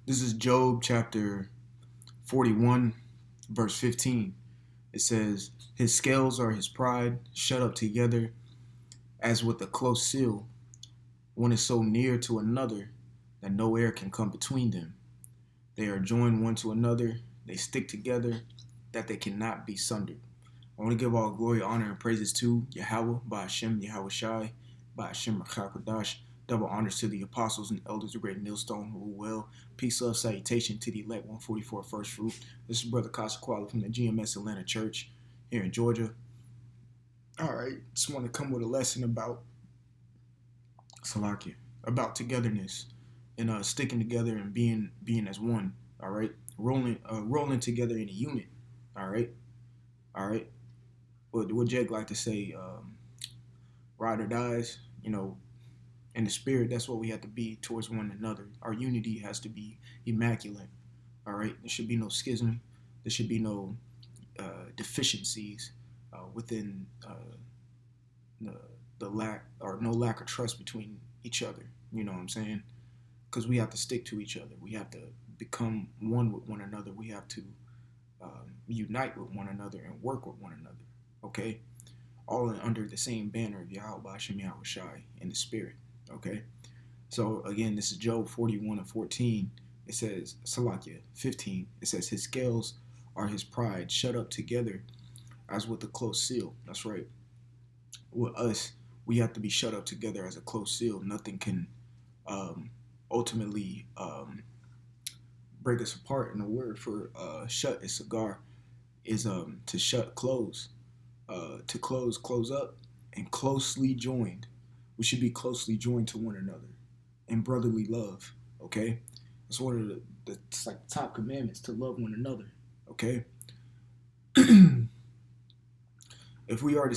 This is Job chapter 41, verse 15. It says, his scales are his pride, shut up together as with a close seal. One is so near to another that no air can come between them. They are joined one to another, they stick together that they cannot be sundered. I want to give all glory, honor, and praises to Yahweh, by Hashem, Yahweh Shai, by Hashem, Rakakadash. Double honors to the apostles and elders, the great millstone who rule well. Peace, love, salutation to the elect 144 first fruit. This is Brother Kasaqua from the GMS Atlanta Church here in Georgia. All right, just want to come with a lesson about Salakia, about togetherness and sticking together and being as one. All right, rolling together in a unit. All right, all right. What Jake like to say, ride or dies. In the spirit, that's what we have to be towards one another. Our unity has to be immaculate. All right, there should be no schism. There should be no deficiencies within the lack or no lack of trust between each other. You know what I'm saying? Because we have to stick to each other. We have to become one with one another. We have to unite with one another and work with one another. Okay, all under the same banner of Yahweh Hashem Yahweh Shai in the spirit. Okay, so again, this is Job 41 and 14. It says, Salakia 15. It says, his scales are his pride, shut up together as with a close seal. That's right. With us, we have to be shut up together as a close seal. Nothing can ultimately break us apart. And the word for shut is cigar is to shut, close, to close up, and closely joined. We should be closely joined to one another in brotherly love. Okay, that's one of the top commandments, to love one another. Okay, if we are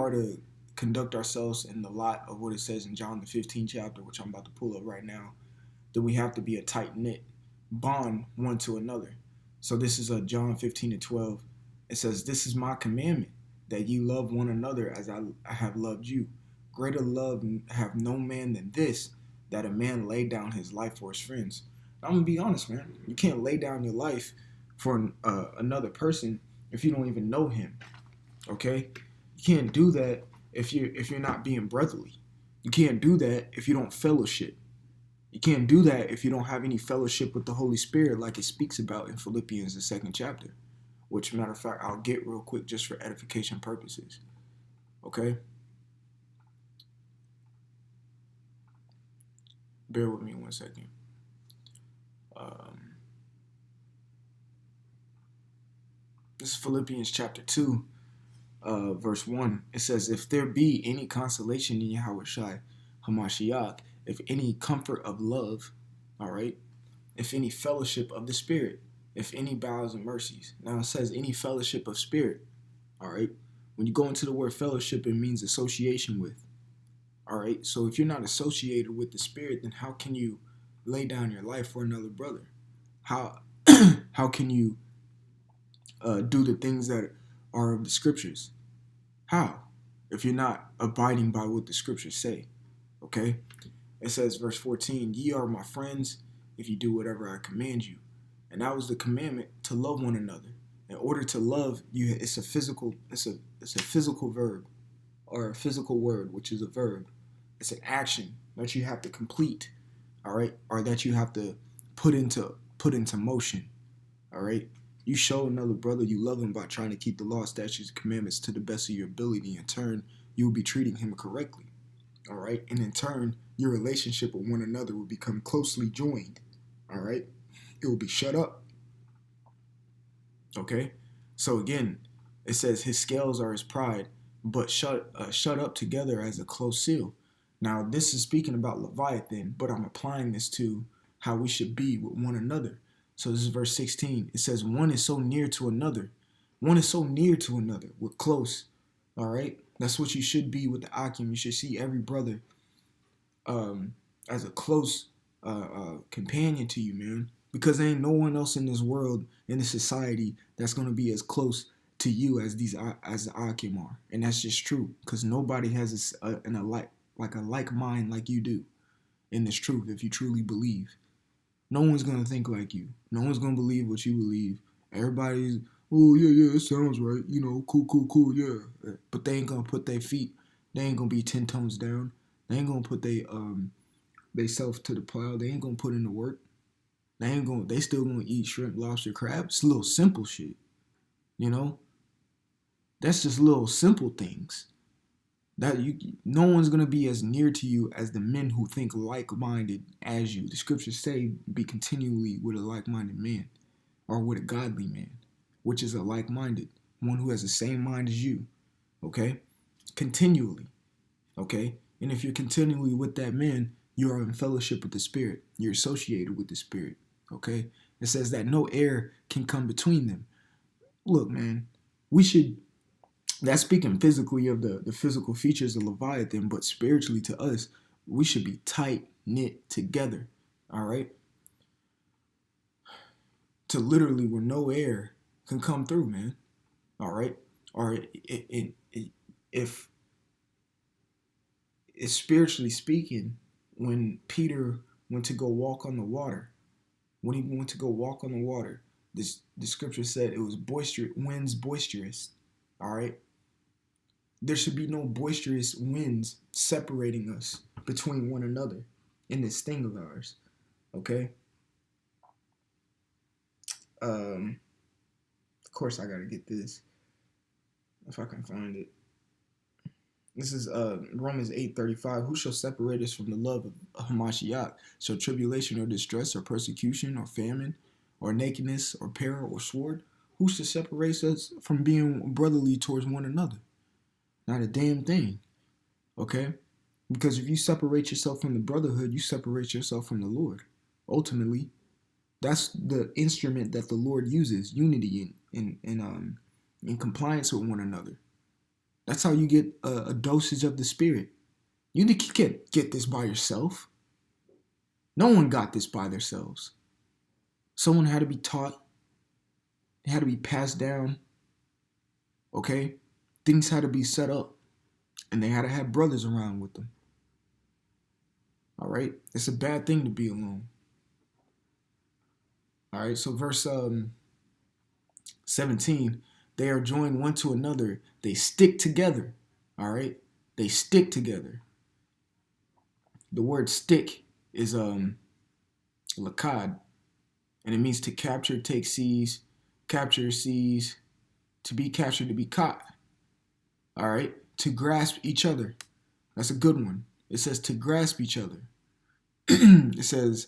to conduct ourselves in the light of what it says in John the 15th chapter, which I'm about to pull up right now, then we have to be a tight knit bond one to another. So this is John 15 and 12. It says, "This is my commandment, that ye love one another as I have loved you. Greater love have no man than this, that a man lay down his life for his friends." I'm gonna be honest, man. You can't lay down your life for another person if you don't even know him. Okay, you can't do that if you're not being brotherly. You can't do that if you don't fellowship. You can't do that if you don't have any fellowship with the Holy Spirit, like it speaks about in Philippians the 2nd chapter. Which, matter of fact, I'll get real quick just for edification purposes. Okay. Bear with me 1 second. This is Philippians chapter 2, verse 1. It says, if there be any consolation in Yahweh Shai Hamashiach, if any comfort of love, all right, if any fellowship of the Spirit, if any bowels and mercies. Now it says any fellowship of spirit, all right? When you go into the word fellowship, it means association with. All right, so if you're not associated with the Spirit, then how can you lay down your life for another brother? How how can you do the things that are of the Scriptures? How? If you're not abiding by what the Scriptures say, okay? It says, verse 14, ye are my friends if you do whatever I command you. And that was the commandment, to love one another. In order to love, it's a physical verb, or a physical word, which is a verb. It's an action that you have to complete, all right, or that you have to put into motion, all right. You show another brother you love him by trying to keep the law, statutes, and commandments to the best of your ability. In turn, you will be treating him correctly, all right, and in turn, your relationship with one another will become closely joined, all right. It will be shut up, okay. So again, it says his scales are his pride, but shut up together as a close seal. Now, this is speaking about Leviathan, but I'm applying this to how we should be with one another. So this is verse 16. It says, one is so near to another. One is so near to another. We're close. All right? That's what you should be with the Akim. You should see every brother as a close companion to you, man. Because there ain't no one else in this world, in this society, that's going to be as close to you as the Akim are. And that's just true. Because nobody has a like mind like you do in this truth, if you truly believe. No one's gonna think like you. No one's gonna believe what you believe. Everybody's, oh yeah, yeah, it sounds right. You know, cool, cool, cool, yeah. But they ain't gonna put their feet. They ain't gonna be 10 tones down. They ain't gonna put they self to the plow. They ain't gonna put in the work. They ain't gonna. They still gonna eat shrimp, lobster, crab. It's little simple shit. You know, that's just little simple things that you. No one's gonna be as near to you as the men who think like-minded as you. The scriptures say, "Be continually with a like-minded man, or with a godly man, which is a like-minded one who has the same mind as you." Okay, continually. Okay, and if you're continually with that man, you are in fellowship with the Spirit. You're associated with the Spirit. Okay, it says that no air can come between them. Look, man, we should. That's speaking physically of the physical features of Leviathan, but spiritually to us, we should be tight knit together. All right, to literally where no air can come through, man. All right, or if it's spiritually speaking, when Peter went to go walk on the water, when he went to go walk on the water, the scripture said it was boisterous, winds boisterous. All right, there should be no boisterous winds separating us between one another in this thing of ours. Okay. Of course, I gotta get this if I can find it. This is Romans 8:35. Who shall separate us from the love of Hamashiach? Shall tribulation or distress or persecution or famine or nakedness or peril or sword? Who shall separate us from being brotherly towards one another? Not a damn thing. Okay? Because if you separate yourself from the brotherhood, you separate yourself from the Lord. Ultimately, that's the instrument that the Lord uses, unity in compliance with one another. That's how you get a dosage of the Spirit. You can't get this by yourself. No one got this by themselves. Someone had to be taught. It had to be passed down. Okay? Things had to be set up. And they had to have brothers around with them. All right? It's a bad thing to be alone. All right? So verse 17, they are joined one to another. They stick together. All right? They stick together. The word stick is lakad, and it means to capture, take, seize, capture, seize, to be captured, to be caught. All right? To grasp each other. That's a good one. It says to grasp each other. it says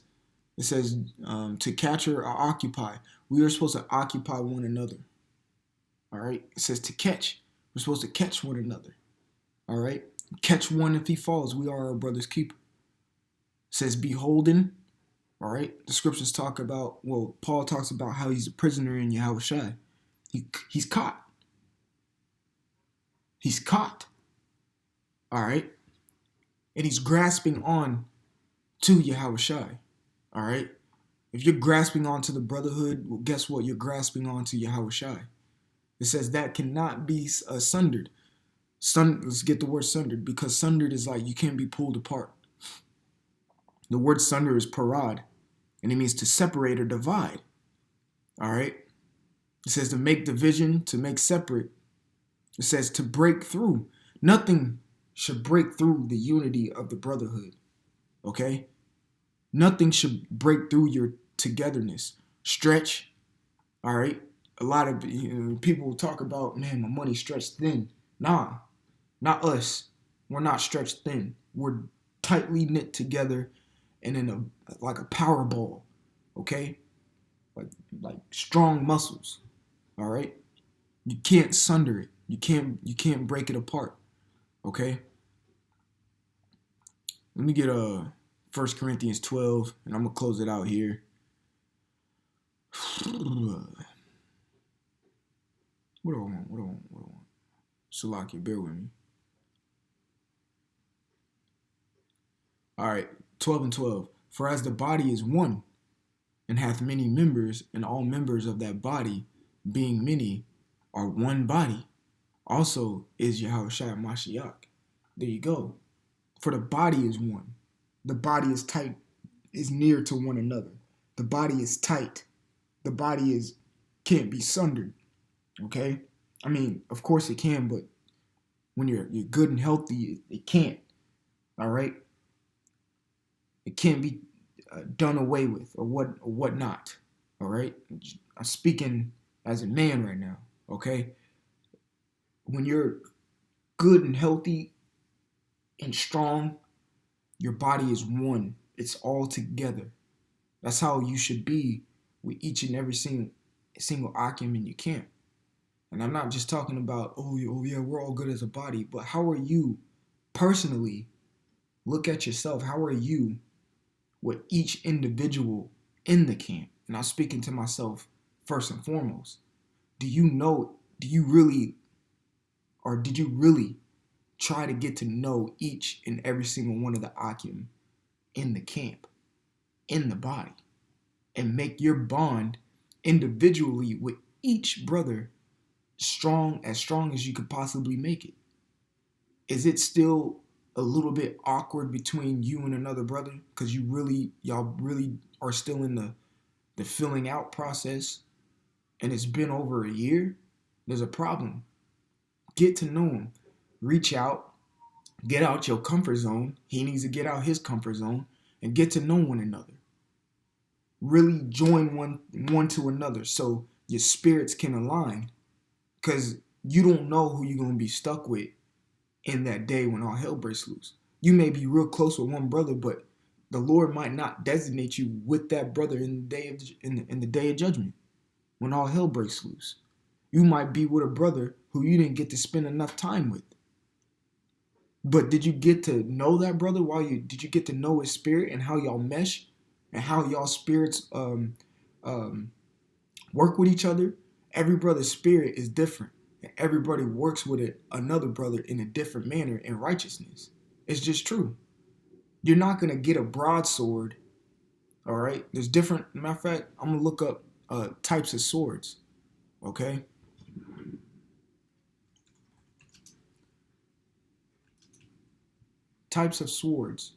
to capture or occupy. We are supposed to occupy one another. All right? It says to catch. We're supposed to catch one another. All right? Catch one if he falls. We are our brother's keeper. It says beholden. All right? The scriptures talk about, well, Paul talks about how he's a prisoner in Yahushua. He's caught. He's caught. All right? And he's grasping on to Yahushua. All right? If you're grasping onto the brotherhood, well, guess what? You're grasping onto Yahushua. It says that cannot be sundered. Let's get the word sundered, because sundered is like you can't be pulled apart. The word sunder is parad, and it means to separate or divide. All right? It says to make division, to make separate. It says to break through. Nothing should break through the unity of the brotherhood. Okay? Nothing should break through your togetherness. Stretch. All right? A lot of people talk about, man, my money stretched thin. Nah, not us. We're not stretched thin. We're tightly knit together and in like a power ball. Okay? Like strong muscles. All right? You can't sunder it. You can't break it apart. Okay? Let me get 1 Corinthians 12, and I'm gonna close it out here. What do I want? Salakia, bear with me. All right, 12 and 12. For as the body is one, and hath many members, and all members of that body, being many, are one body, also is Yahushua Mashiach. There you go. For the body is one. The body is tight, is near to one another. The body is tight. The body can't be sundered. Okay? I mean, of course it can, but when you're good and healthy, it can't. All right? It can't be done away with or whatnot. All right? I'm speaking as a man right now. Okay? When you're good and healthy and strong, your body is one. It's all together. That's how you should be with each and every single Akim in your camp. And I'm not just talking about, oh yeah, we're all good as a body, but how are you personally? Look at yourself. How are you with each individual in the camp? And I'm speaking to myself first and foremost. Did you really try to get to know each and every single one of the Akim in the camp, in the body, and make your bond individually with each brother as strong as you could possibly make it? Is it still a little bit awkward between you and another brother because y'all really are still in the filling out process and it's been over a year? There's a problem. Get to know him. Reach out. Get out your comfort zone. He needs to get out his comfort zone and get to know one another. Really join one to another so your spirits can align, because you don't know who you're going to be stuck with in that day when all hell breaks loose. You may be real close with one brother, but the Lord might not designate you with that brother in the day of judgment when all hell breaks loose. You might be with a brother who you didn't get to spend enough time with. But did you get to know that brother did you get to know his spirit and how y'all mesh and how y'all spirits work with each other? Every brother's spirit is different. And everybody works with another brother in a different manner in righteousness. It's just true. You're not going to get a broadsword, all right? There's different, matter of fact, I'm going to look up types of swords, okay? Types of swords,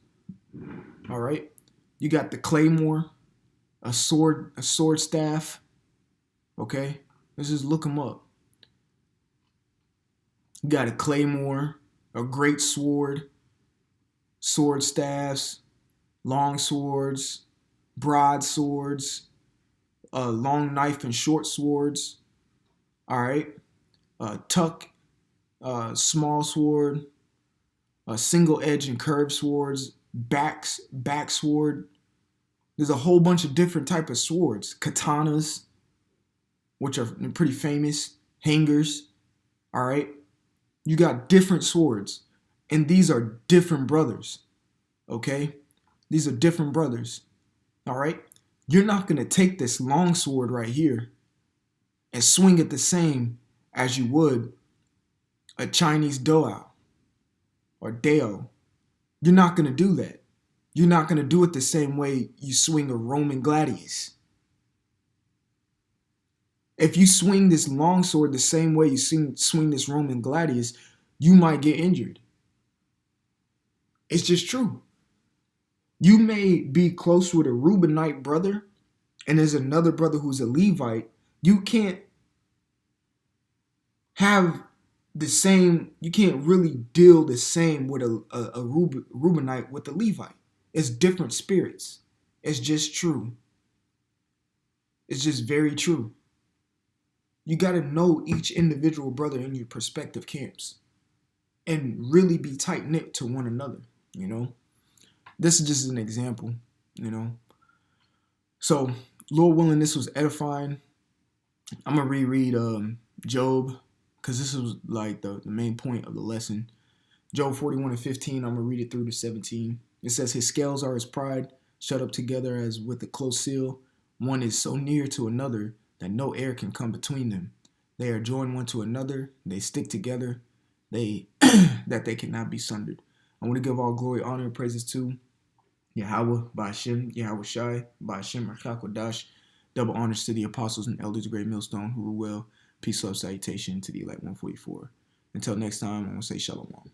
all right? You got the claymore, a sword staff, okay? Let's just look them up. You got a claymore, a great sword, sword staffs, long swords, broadswords, long knife and short swords. All right, tuck, small sword, single edge and curved swords, back sword. There's a whole bunch of different type of swords. Katanas, which are pretty famous. Hangers. All right, you got different swords, and these are different brothers. Okay, these are different brothers. All right, you're not gonna take this long sword right here and swing it the same as you would a Chinese doao or dao. You're not gonna do that. You're not gonna do it the same way you swing a Roman gladius. If you swing this long sword the same way you swing this Roman gladius, you might get injured. It's just true. You may be close with a Reubenite brother, and there's another brother who's a Levite. You can't have the same, you can't really deal the same with a Reubenite with a Levite. It's different spirits. It's just true. It's just very true. You got to know each individual brother in your prospective camps and really be tight-knit to one another, you know? This is just an example, you know? So, Lord willing, this was edifying. I'm going to reread Job, because this was like the main point of the lesson. Job 41:15, I'm going to read it through to 17. It says, his scales are his pride, shut up together as with a close seal. One is so near to another that no air can come between them. They are joined one to another. They stick together. That they cannot be sundered. I want to give all glory, honor, and praises to Yahweh, Ba'ashem, Yahweh Shai, Ba'ashem, Archakodash. Double honors to the apostles and elders of Great Millstone who rule well. Peace, love, salutation to the elect 144. Until next time, I'm going to say shalom.